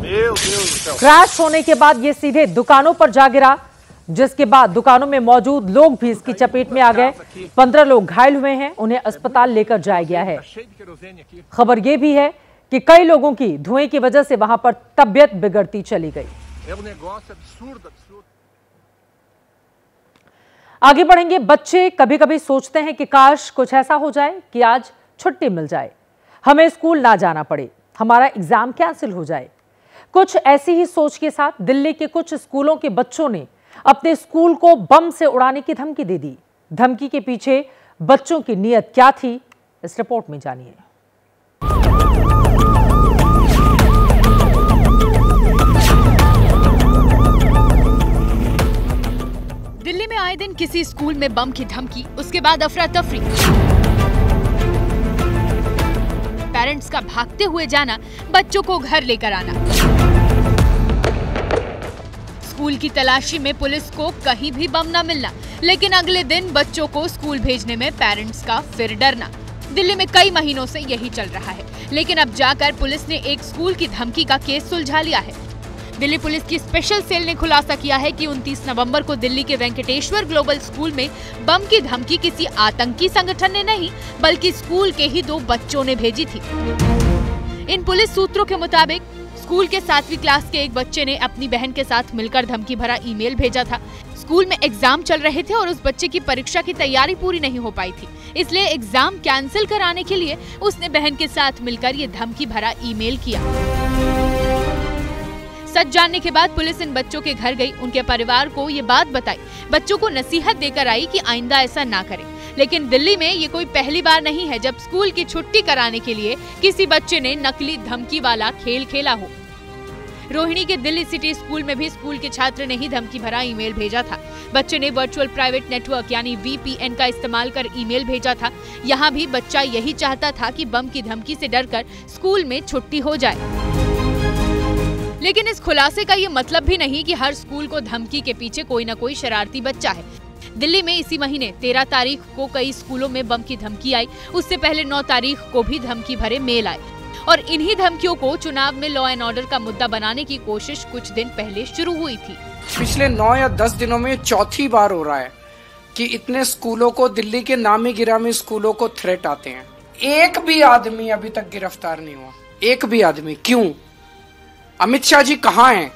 Crash होने के बाद ये सीधे दुकानों पर जा गिरा, जिसके बाद दुकानों में मौजूद लोग भी इसकी चपेट में आ गए। 15 लोग घायल हुए हैं, उन्हें अस्पताल लेकर जाया गया है। खबर यह भी है कि कई लोगों की धुएं की वजह से वहां पर तबीयत बिगड़ती चली गई। आगे बढ़ेंगे। बच्चे कभी कभी सोचते हैं कि काश कुछ ऐसा हो जाए कि आज छुट्टी मिल जाए, हमें स्कूल ना जाना पड़े, हमारा एग्जाम कैंसिल हो जाए। कुछ ऐसी ही सोच के साथ दिल्ली के कुछ स्कूलों के बच्चों ने अपने स्कूल को बम से उड़ाने की धमकी दे दी। धमकी के पीछे बच्चों की नीयत क्या थी, इस रिपोर्ट में जानिए। दिल्ली में आए दिन किसी स्कूल में बम की धमकी, उसके बाद अफरा तफरी, पेरेंट्स का भागते हुए जाना, बच्चों को घर लेकर आना। स्कूल की तलाशी में पुलिस को कहीं भी बम न मिलना, लेकिन अगले दिन बच्चों को स्कूल भेजने में पेरेंट्स का फिर डरना। दिल्ली में कई महीनों से यही चल रहा है, लेकिन अब जाकर पुलिस ने एक स्कूल की धमकी का केस सुलझा लिया है। दिल्ली पुलिस की स्पेशल सेल ने खुलासा किया है कि 29 नवंबर को दिल्ली के वेंकटेश्वर ग्लोबल स्कूल में बम की धमकी किसी आतंकी संगठन ने नहीं, बल्कि स्कूल के ही 2 बच्चों ने भेजी थी। इन पुलिस सूत्रों के मुताबिक स्कूल के 7वीं क्लास के एक बच्चे ने अपनी बहन के साथ मिलकर धमकी भरा ईमेल भेजा था। स्कूल में एग्जाम चल रहे थे और उस बच्चे की परीक्षा की तैयारी पूरी नहीं हो पाई थी, इसलिए एग्जाम कैंसिल कराने के लिए उसने बहन के साथ मिलकर ये धमकी भरा ईमेल किया। सच जानने के बाद पुलिस इन बच्चों के घर गई, उनके परिवार को ये बात बताई, बच्चों को नसीहत देकर आई कि आइंदा ऐसा ना करें। लेकिन दिल्ली में ये कोई पहली बार नहीं है जब स्कूल की छुट्टी कराने के लिए किसी बच्चे ने नकली धमकी वाला खेल खेला हो। रोहिणी के दिल्ली सिटी स्कूल में भी स्कूल के छात्र ने ही धमकी भरा ईमेल भेजा था। बच्चे ने वर्चुअल प्राइवेट नेटवर्क यानी VPN का इस्तेमाल कर ईमेल भेजा था। यहाँ भी बच्चा यही चाहता था कि बम की धमकी से डरकर स्कूल में छुट्टी हो जाए। लेकिन इस खुलासे का ये मतलब भी नहीं कि हर स्कूल को धमकी के पीछे कोई न कोई शरारती बच्चा है। दिल्ली में इसी महीने 13 तारीख को कई स्कूलों में बम की धमकी आई। उससे पहले 9 तारीख को भी धमकी भरे मेल आए और इन्हीं धमकियों को चुनाव में लॉ एंड ऑर्डर का मुद्दा बनाने की कोशिश कुछ दिन पहले शुरू हुई थी। पिछले 9 या 10 दिनों में चौथी बार हो रहा है कि इतने स्कूलों को, दिल्ली के नामी गिरामी स्कूलों को थ्रेट आते हैं। एक भी आदमी अभी तक गिरफ्तार नहीं हुआ, एक भी आदमी। क्यों? अमित शाह जी कहाँ हैं?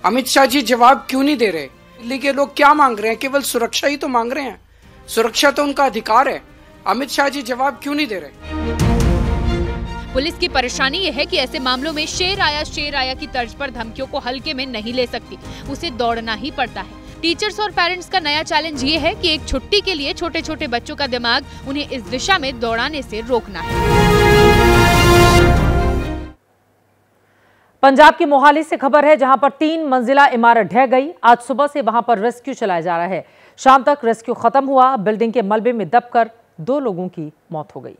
अमित शाह जी जवाब क्यों नहीं दे रहे? दिल्ली के लोग क्या मांग रहे हैं? केवल सुरक्षा ही तो मांग रहे हैं। सुरक्षा तो उनका अधिकार है। अमित शाह जी जवाब क्यों नहीं दे रहे? पुलिस की परेशानी यह है कि ऐसे मामलों में शेर आया की तर्ज पर धमकियों को हल्के में नहीं ले सकती, उसे दौड़ना ही पड़ता है। टीचर्स और पेरेंट्स का नया चैलेंज ये है कि एक छुट्टी के लिए छोटे छोटे बच्चों का दिमाग उन्हें इस दिशा में दौड़ाने से रोकना है। पंजाब की मोहाली से खबर है, जहां पर 3 मंजिला इमारत ढह गई। आज सुबह से वहां पर रेस्क्यू चलाया जा रहा है। शाम तक रेस्क्यू खत्म हुआ। बिल्डिंग के मलबे में दबकर 2 लोगों की मौत हो गई।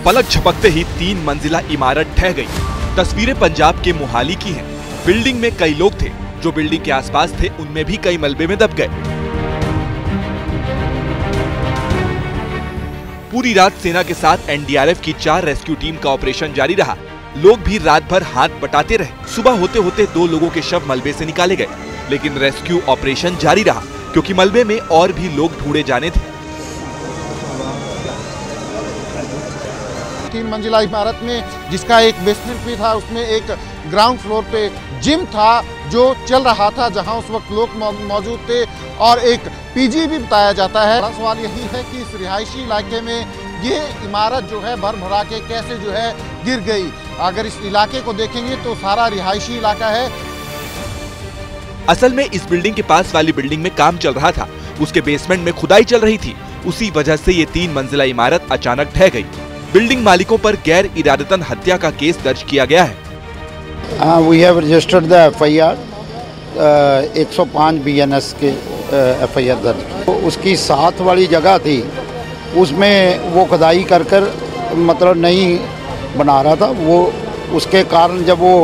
पलक झपकते ही 3 मंजिला इमारत ढह गई। तस्वीरें पंजाब के मोहाली की हैं। बिल्डिंग में कई लोग थे, जो बिल्डिंग के आसपास थे उनमें भी कई मलबे में दब गए। पूरी रात सेना के साथ NDRF की 4 रेस्क्यू टीम का ऑपरेशन जारी रहा। लोग भी रात भर हाथ बटाते रहे। सुबह होते होते 2 लोगों के शव मलबे से निकाले गए, लेकिन रेस्क्यू ऑपरेशन जारी रहा क्योंकि मलबे में और भी लोग ढूंढे जाने थे। 3 मंजिला इमारत में, जिसका एक बेसमेंट भी था, उसमें एक ग्राउंड फ्लोर पे जिम था जो चल रहा था, जहां उस वक्त लोग मौजूद थे, और एक PG भी बताया जाता है। बड़ा सवाल यही है कि इस रिहायशी इलाके में ये इमारत जो है भर-भरा के कैसे जो है गिर गई। अगर इस इलाके को देखेंगे तो सारा रिहायशी इलाका है। असल में इस बिल्डिंग के पास वाली बिल्डिंग में काम चल रहा था, उसके बेसमेंट में खुदाई चल रही थी। उसी वजह से ये 3 मंजिला इमारत अचानक ढह गई। बिल्डिंग मालिकों पर गैर इरादतन हत्या का केस दर्ज किया गया है। We have registered the FIR 105 BNS के FIR दर्ज। उसकी साथ वाली जगह थी, उसमें वो खुदाई कर मतलब नहीं बना रहा था वो, उसके कारण जब वो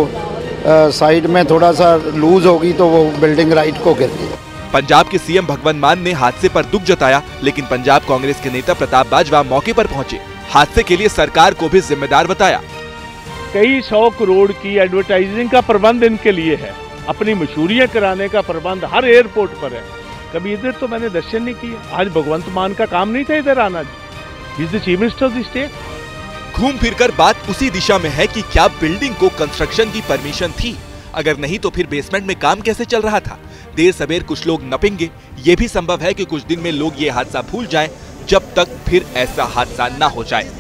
साइड में थोड़ा सा लूज होगी तो वो बिल्डिंग राइट को गिर गई। पंजाब के CM भगवंत मान ने हादसे पर दुख जताया, लेकिन पंजाब कांग्रेस के नेता प्रताप बाजवा मौके पर पहुंचे। हादसे के लिए सरकार को भी जिम्मेदार बताया। कई 100 करोड़ की एडवर्टाइजिंग का प्रबंध इनके लिए है, अपनी मशहूरियां कराने का प्रबंध हर एयरपोर्ट पर है। कभी इधर तो मैंने दर्शन नहीं किया। आज भगवंत मान का काम नहीं था इधर आना। He is the chief minister of the state. घूम फिरकर बात उसी दिशा में है कि क्या बिल्डिंग को कंस्ट्रक्शन की परमिशन थी? अगर नहीं तो फिर बेसमेंट में काम कैसे चल रहा था? देर सवेर कुछ लोग नपेंगे। ये भी संभव है कि कुछ दिन में लोग ये हादसा भूल जाएं, जब तक फिर ऐसा हादसा ना हो जाए।